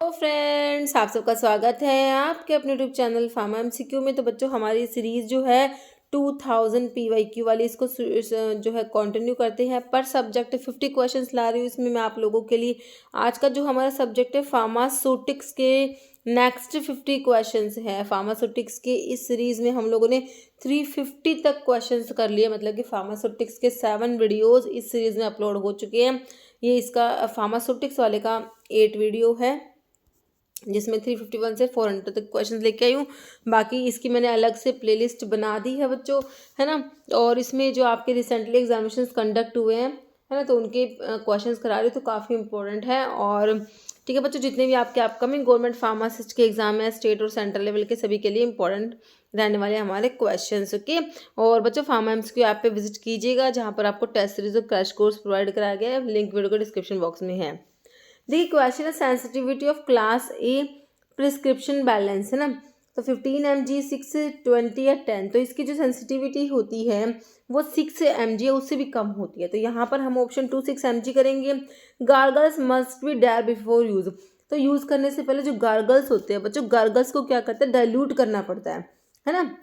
तो फ्रेंड्स, आप सबका स्वागत है आपके अपने यूट्यूब चैनल फार्मा एमसीक्यू में। तो बच्चों, हमारी सीरीज़ जो है 2000 पीवाईक्यू वाली, इसको जो है कंटिन्यू करते हैं। पर सब्जेक्ट 50 क्वेश्चंस ला रही हूँ इसमें मैं आप लोगों के लिए। आज का जो हमारा सब्जेक्ट है फार्मास्यूटिक्स के नेक्स्ट 50 क्वेश्चंस है। फार्मास्यूटिक्स के इस सीरीज़ में हम लोगों ने 350 तक क्वेश्चंस कर लिए, मतलब कि फार्मास्यूटिक्स के 7 वीडियोज़ इस सीरीज़ में अपलोड हो चुके हैं। ये इसका फार्मास्यूटिक्स वाले का 8 वीडियो है, जिसमें 351 से 400 तक क्वेश्चंस लेके आई हूँ। बाकी इसकी मैंने अलग से प्लेलिस्ट बना दी है बच्चों, है ना। और इसमें जो आपके रिसेंटली एग्जामिनेशंस कंडक्ट हुए हैं, है ना, तो उनके क्वेश्चंस करा रही हूँ, तो काफ़ी इंपॉर्टेंट है। और ठीक है बच्चों, जितने भी आपके अपकमिंग गवर्नमेंट फार्मासिस्ट के एग्जाम है, स्टेट और सेंट्रल लेवल के, सभी के लिए इंपॉर्टेंट रहने वाले हमारे क्वेश्चंस। ओके। और बच्चों, फार्मा एमसीक्यू ऐप पे विजिट कीजिएगा, जहाँ पर आपको टेस्ट सीरीज और क्रैश कोर्स प्रोवाइड कराया गया है। लिंक वीडियो को डिस्क्रिप्शन बॉक्स में है। देखिए, क्वेश्चन है sensitivity of class A prescription balance, है ना। तो 15 mg, 6, 20 या 10, तो इसकी जो सेंसिटिविटी होती है वो 6 mg है, उससे भी कम होती है। तो यहाँ पर हम ऑप्शन 2 6 mg करेंगे। Gargles must be dare before use, तो यूज़ करने से पहले जो गार्गल्स होते हैं बच्चों, गार्गल्स को क्या करते हैं, डाइल्यूट करना पड़ता है ना।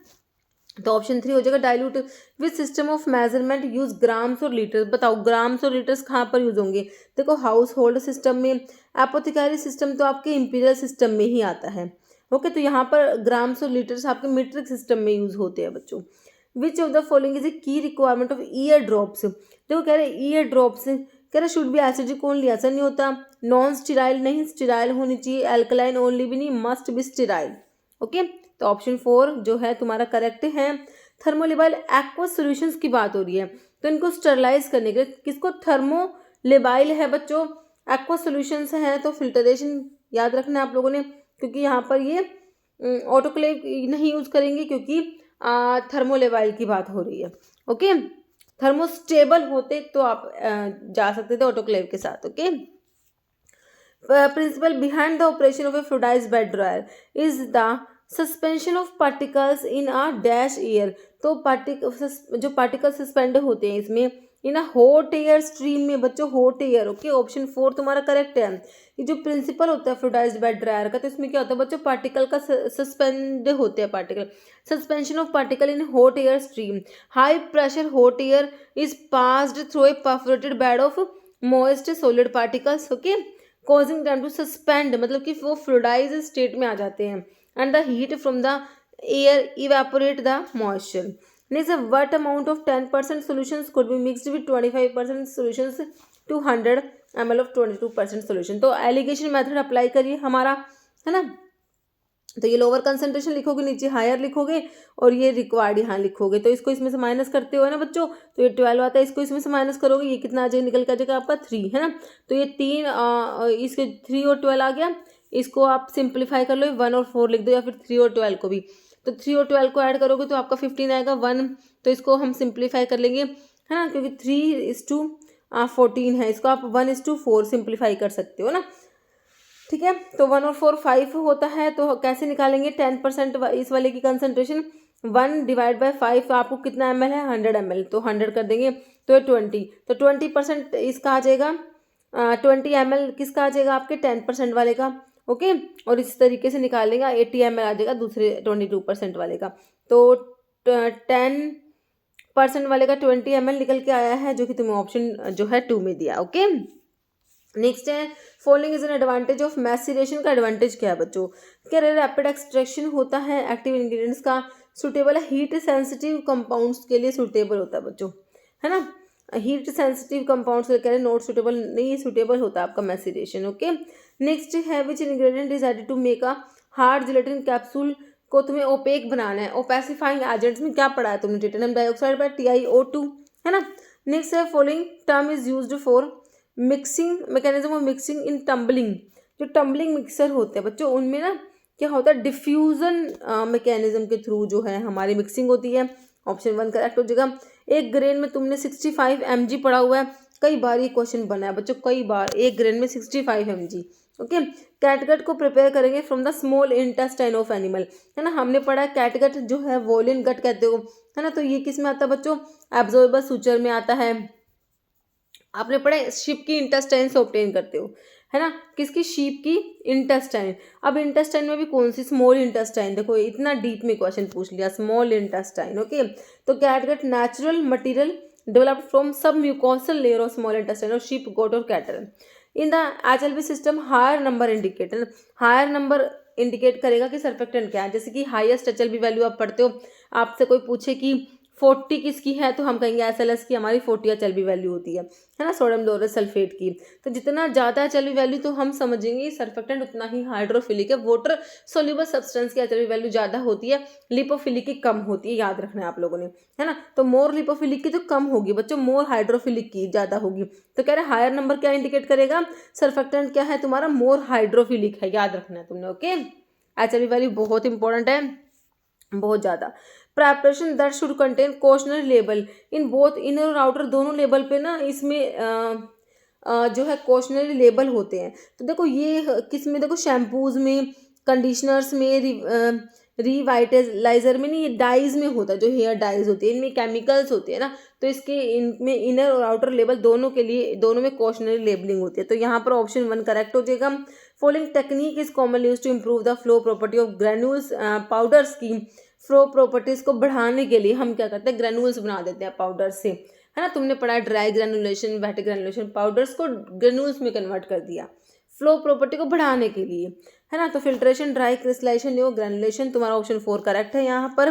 तो ऑप्शन 3 हो जाएगा dilute. With system of measurement use grams और लीटर्स, बताओ ग्राम्स और लीटर्स कहाँ पर यूज होंगे। देखो, हाउस होल्ड सिस्टम में, एपोथिकारी सिस्टम तो आपके इंपीरियल सिस्टम में ही आता है। ओके, तो यहाँ पर ग्राम्स और लीटर्स आपके मीट्रिक सिस्टम में यूज होते हैं बच्चों। Which of the following is a की रिक्वायरमेंट ऑफ ईयर ड्रॉप्स, देखो कह रहे ईयर ड्रॉप्स, कह रहे शुड बी एसिडिक ओनली, ऐसा नहीं होता। नॉन स्टेराइल नहीं, स्टेराइल होनी चाहिए। एल्कलाइन ओनली भी नहीं, मस्ट बी स्टेराइल। ओके, तो ऑप्शन 4 जो है तुम्हारा करेक्ट है। थर्मोलेबाइल एक्वा सॉल्यूशंस की बात हो रही है, तो इनको स्टरलाइज करने के लिए किसको, थर्मोलेबाइल है बच्चों, एक्वा सॉल्यूशंस है, तो फिल्टरेशन याद रखना है आप लोगों ने, क्योंकि यहाँ पर ये ऑटोक्लेव नहीं यूज करेंगे, क्योंकि थर्मोलेबाइल की बात हो रही है। ओके, थर्मोस्टेबल होते तो आप जा सकते थे ऑटोक्लेव के साथ। Okay, principle behind the operation of a fluidized bed dryer is the suspension of particles in a dash air, तो जो पार्टिकल सस्पेंड होते हैं इसमें इन अ हॉट एयर स्ट्रीम में बच्चों, हॉट एयर। ओके, ऑप्शन 4 तुम्हारा करेक्ट है। ये जो प्रिंसिपल होता है फ्लूइडाइज्ड बेड ड्रायर का, तो इसमें क्या होता है बच्चों, पार्टिकल का सस्पेंड होते हैं, particle suspension of particle in hot air stream. High pressure hot air is passed through a perforated bed of moist solid particles. Okay, causing them to suspend, मतलब कि वो फ्लूइडाइज स्टेट में आ जाते हैं, and the heat from the air evaporate the moisture. Next, what amount of 10% solutions could be mixed with 25% solutions to 100 ml of 22% solution। तो allegation method apply करिए हमारा, है ना। तो ये लोअर कंसंट्रेशन लिखोगे, नीचे हायर लिखोगे, और ये रिक्वायर्ड यहाँ लिखोगे। तो इसको इसमें से माइनस करते हो ना बच्चों, तो ये 12 आता है, इसको इसमें से माइनस करोगे, ये कितना आ जाएगा, निकल के आ जाएगा आपका 3, है ना। तो ये 3 इसके 3 और 12 आ गया। इसको आप सिंप्लीफाई कर लो, 1 और 4 लिख दो, या फिर 3 और 12 को भी। तो 3 और 12 को ऐड करोगे तो आपका 15 आएगा। 1, तो इसको हम सिंप्लीफाई कर लेंगे, है ना, क्योंकि 3:14 है, इसको आप 1:4 सिंप्लीफाई कर सकते हो ना। ठीक है, तो 1 और 4 5 होता है, तो कैसे निकालेंगे 10% इस वाले की कंसंट्रेशन, 1 डिवाइड बाय 5 आपको कितना ml है, 100 ml, तो 100 कर देंगे, तो 20, तो 20% इसका आ जाएगा, 20 ml किसका आ जाएगा, आपके 10% वाले का। ओके, और इस तरीके से निकालेगा 80 ml आ जाएगा दूसरे 22% वाले का। तो 10% वाले का 20 ml निकल के आया है, जो कि तुम्हें ऑप्शन जो है 2 में दिया। ओके, नेक्स्ट है following is an advantage of maceration, का एडवांटेज क्या है बच्चों, क्या रैपिड एक्सट्रैक्शन होता है एक्टिव इंग्रेडिएंट्स का, सुटेबल है हीट सेंसिटिव कंपाउंड्स के लिए सुटेबल होता है बच्चों, है ना। हीट सेंसिटिव कंपाउंड्स कह रहे हैं नॉट सुटेबल, नहीं सुटेबल होता है आपका मैसिरेशन। ओके, नेक्स्ट है which ingredient is added to make a hard gelatin capsule, को तुम्हें ओपेक बनाना है। ओपेसिफाइंग एजेंट्स में क्या पढ़ा है तुमने, टिटेनियम डाइऑक्साइड बाय TiO2, है ना। नेक्स्ट है following term is used for mixing mechanism of mixing in tumbling, जो टम्बलिंग मिक्सर होते हैं बच्चों, उनमें ना क्या होता है, डिफ्यूजन मैकेनिज्म के थ्रू जो है हमारी मिक्सिंग होती है। ऑप्शन 1 करेक्ट हो जाएगा। एक ग्रेन में तुमने 65 mg पढ़ा हुआ है, कई बार ये क्वेश्चन बना है बच्चों, कई बार, एक ग्रेन में 65 mg। ओके, कैटगट को प्रिपेयर करेंगे from the small intestine of animal, है ना, हमने पढ़ा है कैटगट जो है वोलिन गट कहते हो, है ना। तो ये किस में आता है बच्चों, एब्जॉर्बर सूचर में आता है। आपने पढ़ा शिप की इंटेस्टाइन से ऑब्टेन करते हो, है ना, किसकी, शीप की इंटेस्टाइन। अब इंटेस्टाइन में भी कौन सी, स्मॉल इंटेस्टाइन। देखो इतना डीप में क्वेश्चन पूछ लिया, स्मॉल इंटेस्टाइन। ओके, तो catgut natural material developed from submucosal layer of small intestine of sheep, goat और cattle. In the HLB system higher number indicator, higher number indicate करेगा कि surfactant क्या है। जैसे कि हाईएस्ट HLB वैल्यू आप पढ़ते हो, आपसे कोई पूछे कि 40 किसकी है, तो हम कहेंगे SLS की हमारी 40 HLB वैल्यू होती है ना, सोडियम लोरेट सल्फेट की। तो जितना ज़्यादा HLB वैल्यू तो हम समझेंगे सर्फेक्टेंट उतना ही हाइड्रोफिलिक है। वाटर सोल्यूबल सब्सटेंस की HLB वैल्यू ज़्यादा होती है, लिपोफिलिक की कम होती है, याद रखना है आप लोगों ने, है ना। तो मोर लिपोफिलिक की तो कम होगी बच्चों, मोर हाइड्रोफिलिक की ज़्यादा होगी। तो कह रहे हायर नंबर क्या इंडिकेट करेगा, सर्फेक्टेंट क्या है तुम्हारा, मोर हाइड्रोफिलिक है, याद रखना है तुमने। ओके, HLB वैल्यू बहुत इंपॉर्टेंट है, बहुत ज़्यादा। Preparation that should contain cautionary label in both inner और आउटर, दोनों लेबल पे ना इसमें जो है कॉशनरी लेबल होते हैं। तो देखो ये किस में, देखो शैम्पूज में, कंडीशनर्स में, रिवाइटलाइजर में नहीं, ये डाइज में होता है, जो हेयर डाइज होती है इनमें केमिकल्स होते हैं ना, तो इसके इनमें इनर और आउटर लेबल दोनों के लिए, दोनों में कॉशनरी लेबलिंग होती है। तो यहाँ पर ऑप्शन 1 करेक्ट हो जाएगा। Following technique is commonly used to improve the flow property of granules powders की फ्लो प्रॉपर्टीज को बढ़ाने के लिए हम क्या करते हैं, ग्रेन्यूल्स बना देते हैं पाउडर से, है ना। तुमने पढ़ा dry granulation, wet granulation, powders को ग्रेन्यूल्स में कन्वर्ट कर दिया फ्लो प्रॉपर्टी को बढ़ाने के लिए, है ना। तो फिल्ट्रेशन, ड्राई क्रिस्टलाइजेशन और ग्रेनुलेशन, तुम्हारा ऑप्शन 4 करेक्ट है यहाँ पर।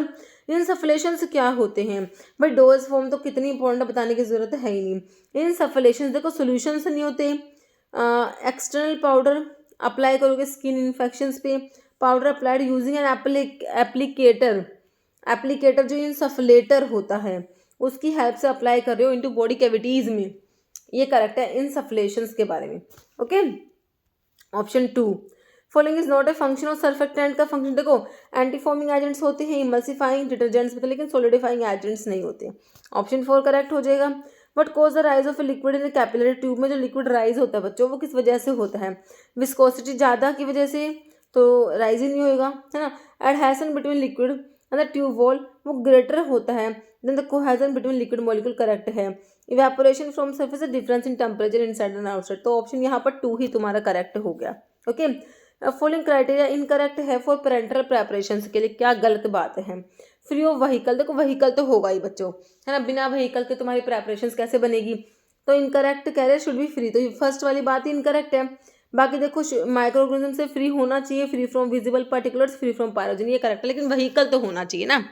इनसफलेशन क्या होते हैं भाई, डोज फॉर्म तो कितनी इंपॉर्टेंट बताने की जरूरत है ही नहीं। इनसफलेशन देखो सोल्यूशन से नहीं होते, एक्सटर्नल पाउडर अप्लाई करोगे स्किन इन्फेक्शंस पे, powder applied using an applicator, applicator जो इनसफलेटर होता है उसकी हेल्प से अप्लाई कर रहे हो इनटू बॉडी कैविटीज में, ये करेक्ट है इनसफलेशंस के बारे में। Okay, option 2 following is not a function of surfactant का फंक्शन, देखो एंटीफॉर्मिंग एजेंट्स होते हैं, इमल्सिफाइंग डिटर्जेंट्स में तो, लेकिन सॉलिडिफाइंग एजेंट्स नहीं होते। ऑप्शन 4 करेक्ट हो जाएगा। But cause the rise of a liquid in capillary tube में जो लिक्विड राइज होता है बच्चों, वो किस वजह से होता है, विस्कोसिटी ज़्यादा की वजह से तो राइज ही नहीं होएगा, है ना। Adhesion between liquid and the tube wall वो ग्रेटर होता है than the cohesion between liquid molecule, correct है। Evaporation from surface difference in temperature inside and outside, तो ऑप्शन यहाँ पर 2 ही तुम्हारा करेक्ट हो गया। ओके, फॉलोइंग क्राइटेरिया इनकरेक्ट है फॉर पेरेंटल प्रेपरेशन के लिए, क्या गलत बात है। फ्री ऑफ व्हीकल, देखो व्हीकल तो होगा ही बच्चों, है ना, बिना व्हीकल के तुम्हारी प्रेपरेशन कैसे बनेगी, तो इनकरेक्ट कह रहे शुड बी फ्री, तो फर्स्ट वाली बात ही इनकरेक्ट है। बाकी देखो माइक्रोऑर्गेनिज्म से फ्री होना चाहिए, free from visible particulars, free from pyrogen, ये करेक्ट है, लेकिन व्हीकल तो होना चाहिए ना,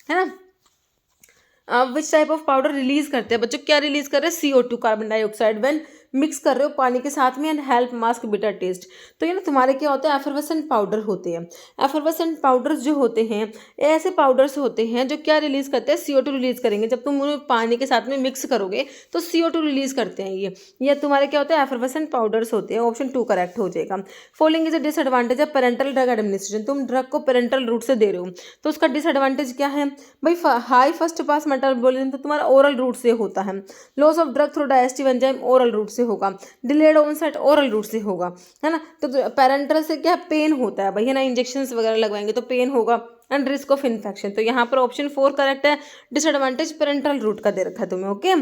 है ना। विच टाइप ऑफ पाउडर रिलीज करते हैं बच्चों, क्या रिलीज कर रहे हैं, CO2 carbon dioxide when mix कर रहे हो पानी के साथ में, and help mask bitter taste. तो ये ना तुम्हारे क्या होता है, एफरवेसेंट पाउडर होते हैं। एफरवेसेंट पाउडर्स जो होते हैं ऐसे पाउडर्स होते हैं जो क्या रिलीज करते हैं, CO2 रिलीज करेंगे। जब तुम उन्हें पानी के साथ में मिक्स करोगे तो CO2 रिलीज करते हैं ये तुम्हारे क्या होते हैं, एफरवेसेंट पाउडर्स होते हैं। ऑप्शन 2 करेक्ट हो जाएगा। Following is a disadvantage of parental drug administration, तुम ड्रग को पेरेंटल रूट से दे रहे हो तो उसका डिसएडवांटेज क्या है भाई, हाई फर्स्ट पास मेटाबॉलिज्म तो तुम्हारा ओरल रूट से होता है, loss of drug through digestive enzyme oral route से होगा, डिलेड ऑनसेट ओरल रूट से होगा, है ना। तो पेरेंटल से क्या पेन होता है भाई, है ना, इंजेक्शंस वगैरह लगवाएंगे तो पेन होगा, एंड रिस्क ऑफ इन्फेक्शन। तो यहाँ पर ऑप्शन 4 करेक्ट है, डिसएडवांटेज पेरेंटल रूट का दे रखा है तुम्हें। ओके,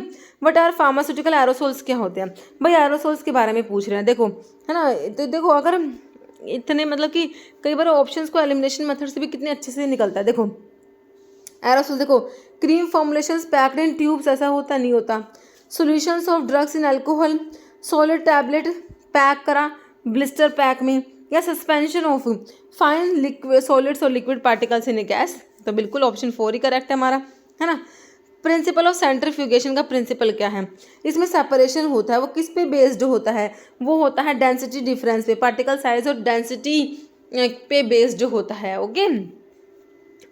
बट यार फार्मास्यूटिकल एरोसोल्स क्या होते हैं भाई, एरोसोल्स के बारे में पूछ रहे हैं, देखो है ना। तो देखो अगर इतने मतलब कि कई बार ऑप्शंस को एलिमिनेशन मेथड से भी कितने अच्छे से निकलता है। देखो एरोसोल, देखो cream formulations packed in tubes, ऐसा होता नहीं होता। Solutions of drugs in alcohol, solid tablet pack करा ब्लिस्टर पैक में, या suspension of fine liquid solids और लिक्विड पार्टिकल्स इन गैस, तो बिल्कुल ऑप्शन 4 ही करेक्ट है हमारा, है ना। प्रिंसिपल ऑफ सेंट्रीफ्यूगेशन का प्रिंसिपल क्या है, इसमें सेपरेशन होता है, वो किस पे बेस्ड होता है, वो होता है डेंसिटी डिफरेंस पे, पार्टिकल साइज और डेंसिटी पे बेस्ड होता है। ओके,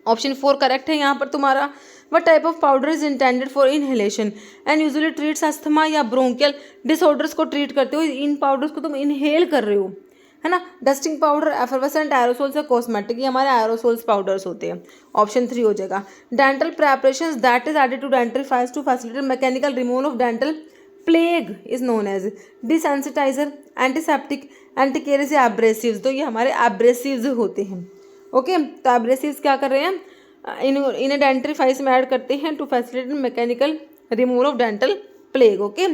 ऑप्शन 4 करेक्ट है यहाँ पर तुम्हारा। What type of powder is intended for inhalation and usually treats asthma या ब्रोंकियल डिसऑर्डर्स को ट्रीट करते हो, इन पाउडर्स को तुम इनहेल कर रहे हो, है ना। डस्टिंग पाउडर, एफरवेसेंट एरोसोल्स या कॉस्मेटिक, ये हमारे एरोसोल्स पाउडर्स होते हैं। ऑप्शन 3 हो जाएगा। Dental preparations that is added to dental files to facilitate mechanical removal of dental plaque is known as desensitiser, antiseptic, anticarious या एब्रेसिव्स, तो ये हमारे एब्रेसिव्स होते हैं। ओके, तो एब्रेसिव्स क्या कर रहे हैं, इन्हें डेंटल फाइल्स में ऐड करते हैं to facilitate mechanical removal of dental plaque. Okay,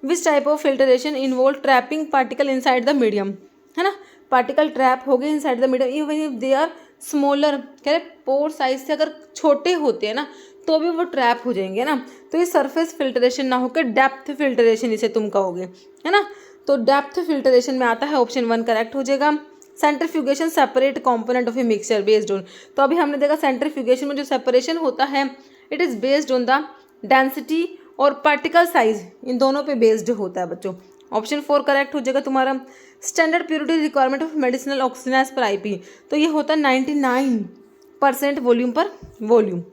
which type of filtration involve trapping particle inside the medium, है ना, पार्टिकल ट्रैप हो गए inside the medium even if they are smaller, कह रहे pore size से अगर छोटे होते हैं ना तो भी वो ट्रैप हो जाएंगे ना। तो ये सरफेस फिल्टरेशन ना होकर डेप्थ फिल्टरेशन इसे तुम कहोगे, है ना। तो डेप्थ फिल्टरेशन में आता है ऑप्शन 1 करेक्ट हो जाएगा। Centrifugation separate component of a mixture based on, तो अभी हमने देखा सेंट्रीफ्यूगेशन में जो सेपरेशन होता है it is based on the density और पार्टिकल साइज, इन दोनों पे बेस्ड होता है बच्चों। ऑप्शन 4 करेक्ट हो जाएगा तुम्हारा। Standard purity requirement of medicinal oxygen as per IP, तो ये होता है 99% वॉल्यूम पर वॉल्यूम।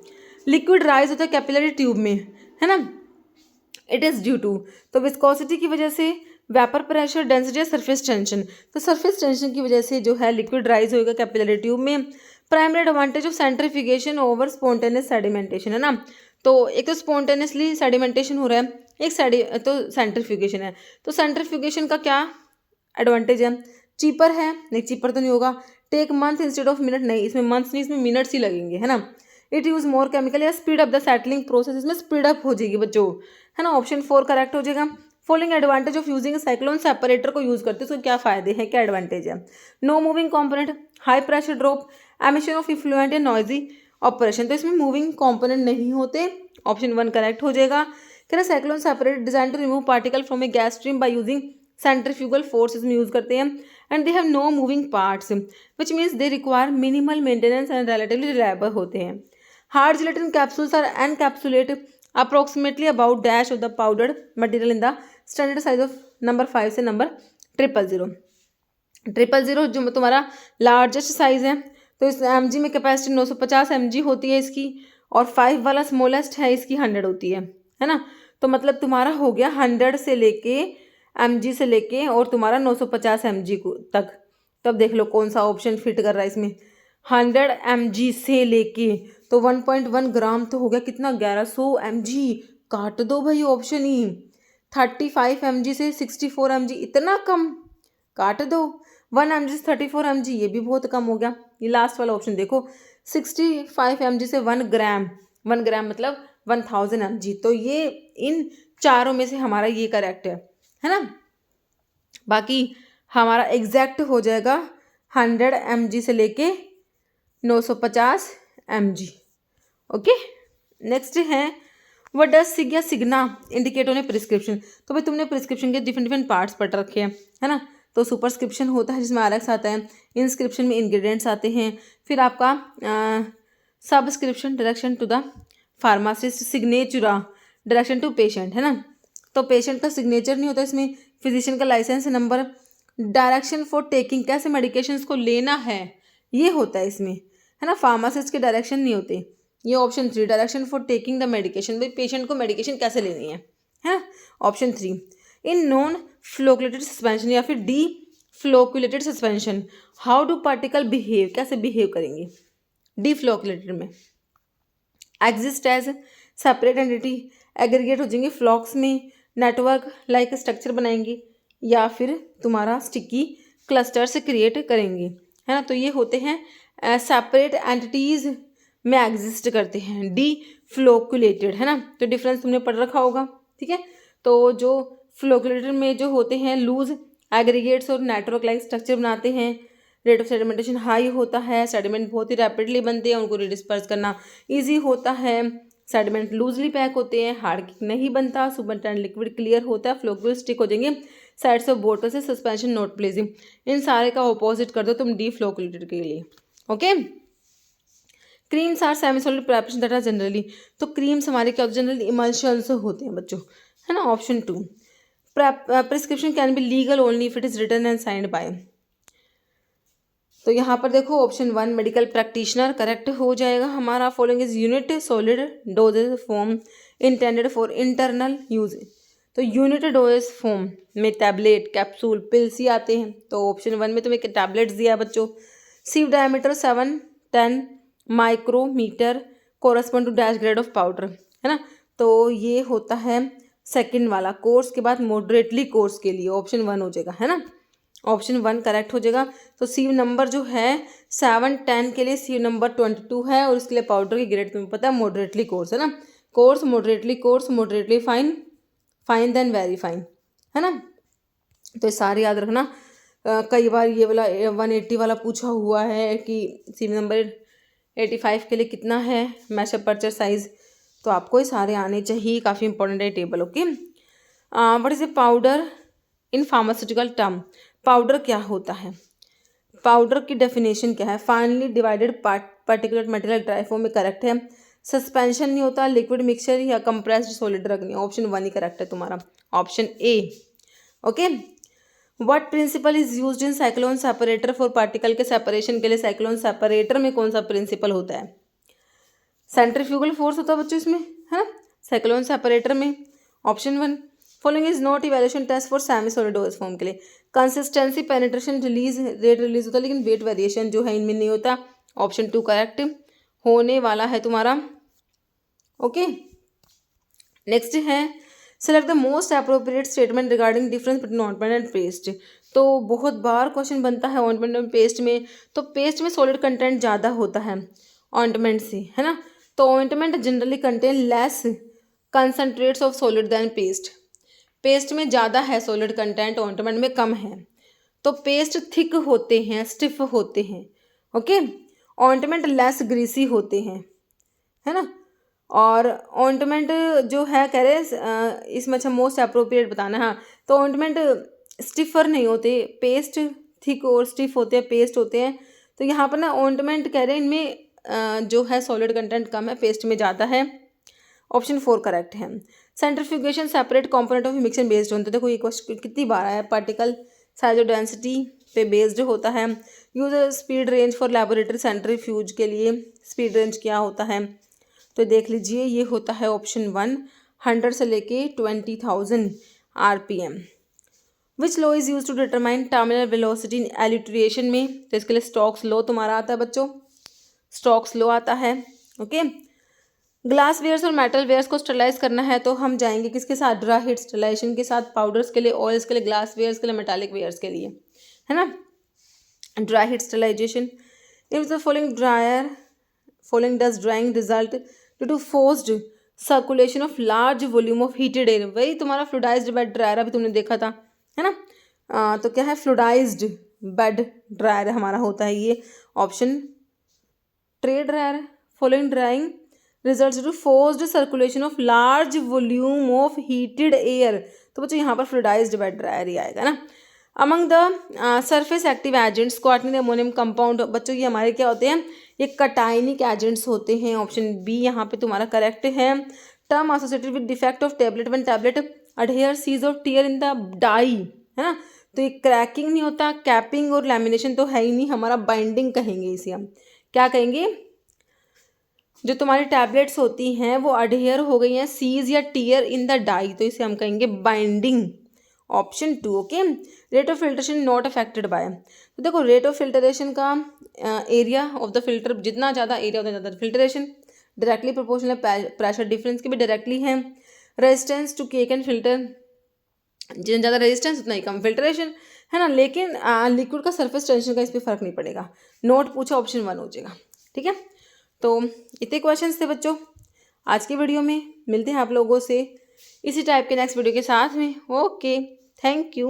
लिक्विड राइज होता है कैपिलरी ट्यूब में, है ना, इट इज़ ड्यू टू, तो विस्कोसिटी की वजह से, vapour pressure, density, surface tension, तो सरफेस टेंशन की वजह से जो है लिक्विड राइज होगा कैपिलरी ट्यूब में। Primary advantage of centrifugation over spontaneous sedimentation, है ना, तो एक तो स्पॉन्टेनियसली सेडिमेंटेशन हो रहा है, एक तो सेंट्रीफ्यूगेशन है। तो सेंट्रीफ्यूगेशन का क्या एडवांटेज है, चीपर है, नहीं चीपर तो नहीं होगा, take month instead of minute, नहीं इसमें मंथ्स नहीं इसमें मिनट्स ही लगेंगे, है ना। इट यूज मोर केमिकल, या speed up the settling process, इसमें स्पीड अप हो जाएगी बच्चों, है ना। ऑप्शन 4 करेक्ट हो जाएगा। Following advantage of using cyclone separator को यूज करते हैं, उसके क्या फायदे हैं, क्या एडवांटेज है। No moving component, high pressure drop, emission of effluent या नॉइजी ऑपरेशन, तो इसमें मूविंग कॉम्पोनेंट नहीं होते। ऑप्शन 1 करेक्ट हो जाएगा। क्या cyclone separator design to remove particle from a gas stream by using centrifugal force, इसमें यूज करते हैं। And they have no moving parts which means they require minimal maintenance and relatively reliable होते हैं। Hard gelatin capsules are encapsulate approximately about dash of the powdered material in the standard size of number 5 से number 000। 000 जो तुम्हारा largest size है, तो इस mg में capacity 950 mg होती है इसकी, और 5 वाला स्मॉलेस्ट है इसकी 100 होती है ना। तो मतलब तुम्हारा हो गया 100 से लेके mg से लेके और तुम्हारा 950 mg तक। तब देख लो कौन सा ऑप्शन फिट कर रहा है इसमें। 100 mg से लेके तो 1.1 ग्राम तो हो गया कितना, 1100 mg, काट दो भाई ऑप्शन ही। 35 mg से 64 mg, इतना कम, काट दो। 1 mg से 34 mg, ये भी बहुत कम हो गया। ये लास्ट वाला ऑप्शन देखो, 65 mg से 1 ग्राम, 1 ग्राम मतलब 1000 mg, तो ये इन चारों में से हमारा ये करेक्ट है ना। बाकी हमारा एग्जैक्ट हो जाएगा 100 mg से लेके 950 mg। ओके, नेक्स्ट है व्हाट डज सिग या सिग्ना इंडिकेट ऑन ए प्रिस्क्रिप्शन, तो भाई तुमने प्रिस्क्रिप्शन के डिफरेंट पार्ट्स पढ़ रखे हैं, है ना। तो सुपरस्क्रिप्शन होता है जिसमें RX आता है, इंस्क्रिप्शन में इंग्रेडिएंट्स आते हैं, फिर आपका subscription direction to the pharmacist, signatura direction to patient, है ना। तो पेशेंट का सिग्नेचर नहीं होता इसमें, फिजिशियन का licence number, direction for taking, कैसे मेडिकेशंस को लेना है ये होता है इसमें, है ना। फार्मासिस्ट के डायरेक्शन नहीं होते। ये option 3 direction for taking the medication, भाई पेशेंट को मेडिकेशन कैसे लेनी है ना। Option 3 in non flocculated suspension या फिर deflocculated suspension how do particle behave, कैसे बिहेव करेंगे। डी फ्लोकुलेटेड में exist as separate entity, aggregate हो जाएंगे फ्लॉक्स में, नेटवर्क लाइक स्ट्रक्चर बनाएंगे, या फिर तुम्हारा स्टिकी क्लस्टर से क्रिएट करेंगे, है ना। तो ये होते हैं सेपरेट एंटिटीज़ में एग्जिस्ट करते हैं, डी फ्लोकुलेटेड, है ना। तो डिफरेंस तुमने पढ़ रखा होगा, ठीक है। तो जो फ्लोकुलेटेड में जो होते हैं लूज एग्रीगेट्स और नेटवर्क लाइक स्ट्रक्चर बनाते हैं, रेट ऑफ सेडिमेंटेशन हाई होता है, सेडिमेंट बहुत ही रैपिडली बनते हैं, उनको रिडिस्पर्स करना ईजी होता है, सेडिमेंट लूजली पैक होते हैं, हार्ड नहीं बनता, सुपरटेंड लिक्विड क्लियर होता है, फ्लोकुल स्टिक हो जाएंगे, साइड्स ऑफ बोटल से सस्पेंशन नोट प्लेजिंग, इन सारे का ऑपोजिट कर दो तुम डी फ्लोकुलेटेड के लिए। Okay, creams are semi solid preparation that are generally, तो क्रीम्स हमारे क्या होते हैं, जनरली इमल्शंस होते हैं बच्चों, है ना। Option 2 prescription can be legal only if it is written and signed by, तो यहाँ पर देखो ऑप्शन 1 मेडिकल प्रैक्टिशनर करेक्ट हो जाएगा हमारा। Following is unit solid doses form intended for internal use, तो यूनिट डोजेज फॉर्म में टैबलेट, कैप्सूल, पिल्स ही आते हैं, तो ऑप्शन 1 में तुम्हें टैबलेट्स दिया है बच्चों। Sieve diameter 7-10 micrometre correspond to dash grade of powder, है ना। तो ये होता है सेकंड वाला, कोर्स के बाद मॉडरेटली कोर्स के लिए ऑप्शन 1 हो जाएगा, है ना। ऑप्शन 1 करेक्ट हो जाएगा। तो सीव नंबर जो है 7-10 के लिए सीव नंबर 22 है, और इसके लिए पाउडर की ग्रेड तुम्हें पता है मॉडरेटली कोर्स, है ना। Coarse moderately, coarse moderately fine, fine then very fine, है ना। तो ये सारे याद रखना। कई बार ये वाला 180 वाला पूछा हुआ है कि सीरियल नंबर 85 के लिए कितना है मैशअप पर्चर साइज, तो आपको ये सारे आने चाहिए, काफ़ी इंपॉर्टेंट है table. Okay, what is a powder in pharmaceutical term? Powder क्या होता है? पाउडर की डेफिनेशन क्या है? Finely divided particular material dry form में करेक्ट है। सस्पेंशन नहीं होता, लिक्विड मिक्सचर या कंप्रेस्ड सॉलिड ड्रग नहीं, ऑप्शन 1 ही करेक्ट है तुम्हारा, option A. Okay, what principle is used in cyclone separator for particle के सेपरेशन के लिए साइक्लोन सेपरेटर में कौन सा प्रिंसिपल होता है? सेंट्रीफ्यूगल फोर्स होता है बच्चों इसमें, है ना, साइक्लोन सेपरेटर में, option 1। Following is not evaluation test for semi सॉलिडोज फॉर्म के लिए। Consistency, penetration, release rate release होता है, लेकिन वेट वेरिएशन जो है इनमें नहीं होता, ऑप्शन 2 करेक्ट होने वाला है तुम्हारा। ओके, नेक्स्ट है select the most appropriate statement regarding difference between ointment and paste. तो बहुत बार क्वेश्चन बनता है ऑइंटमेंट और पेस्ट में, तो पेस्ट में सॉलिड कंटेंट ज़्यादा होता है ऑइंटमेंट से, है ना। तो ointment generally contain less concentrates of solid than paste. Paste में ज़्यादा है सॉलिड कंटेंट, ऑइंटमेंट में कम है। तो पेस्ट थिक होते हैं, स्टिफ होते हैं। ओके, ऑइंटमेंट लेस ग्रीसी होते हैं, है ना। और ऑइंटमेंट जो है कह रहे इसमें अच्छा मोस्ट अप्रोप्रिएट बताना है। हाँ, तो ऑइंटमेंट स्टिफर नहीं होते, पेस्ट थिक और स्टिफ होते हैं, पेस्ट होते हैं। तो यहाँ पर ना ऑइंटमेंट कह रहे हैं इनमें जो है सॉलिड कंटेंट कम है, पेस्ट में ज़्यादा है, ऑप्शन 4 करेक्ट है। Centrifugation separate component of mixer based होता है। देखो ये क्वेश्चन कितनी बार आया है, पार्टिकल साइज और डेंसिटी पे बेस्ड होता है। Use speed range for laboratory centrifuge के लिए स्पीड रेंज क्या होता है? तो देख लीजिए, ये होता है ऑप्शन 1, 100 से लेके 20,000 RPM। Which law is use to determine terminal velocity in elutriation में? तो इसके लिए स्टोक्स लॉ तुम्हारा आता है बच्चों, स्टोक्स लॉ आता है। ओके, ग्लास वेयर्स और मेटल वेयर्स को स्टरलाइज करना है तो हम जाएंगे किसके साथ? ड्राई हीट स्टरलाइजेशन के साथ। पाउडर्स के लिए, ऑयल्स के लिए, ग्लास वेयर्स के लिए, मेटालिक वेयर्स के लिए, है ना, dry heat sterilisation. If the following does drying result due to forced circulation of large volume of heated air. वही तुम्हारा फ्लूडाइज्ड बेड ड्रायर अभी तुमने देखा था, है ना। तो क्या है? फ्लूडाइज्ड बेड ड्रायर हमारा होता है ये, option tray dryer. Following drying results to forced circulation of large volume of heated air. तो बच्चों यहाँ पर फ्लूडाइज्ड बेड ड्रायर ही आएगा ना। Among the surface active agents quaternary ammonium compound, बच्चों ये हमारे क्या होते हैं? ये कटाइनिक एजेंट्स होते हैं, ऑप्शन बी यहाँ पे तुम्हारा करेक्ट है। Term associated with defect of tablet, when tablet adheres और टीयर इन द डाई, है ना। तो ये क्रैकिंग नहीं होता, कैपिंग और लैमिनेशन तो है ही नहीं, हमारा बाइंडिंग कहेंगे इसे हम। क्या कहेंगे? जो तुम्हारी टैबलेट्स होती हैं वो अडहेयर हो गई हैं, सीज या टीयर इन द डाई, तो इसे हम कहेंगे binding, option 2। Okay, rate of filtration not affected by. तो देखो रेट ऑफ फिल्ट्रेशन का एरिया ऑफ द फिल्टर, जितना ज़्यादा एरिया उतना ज़्यादा filtration, directly proportional pressure difference के भी डायरेक्टली है। Resistance to cake and filter, जितना ज़्यादा रेजिस्टेंस उतना ही कम फिल्ट्रेशन, है ना। लेकिन लिक्विड का सरफेस टेंशन का इस पर फर्क नहीं पड़ेगा। नोट पूछा, ऑप्शन 1 हो जाएगा, ठीक है। तो इतने क्वेश्चंस थे बच्चों आज की वीडियो में। मिलते हैं आप लोगों से इसी टाइप के नेक्स्ट वीडियो के साथ में। Okay, thank you.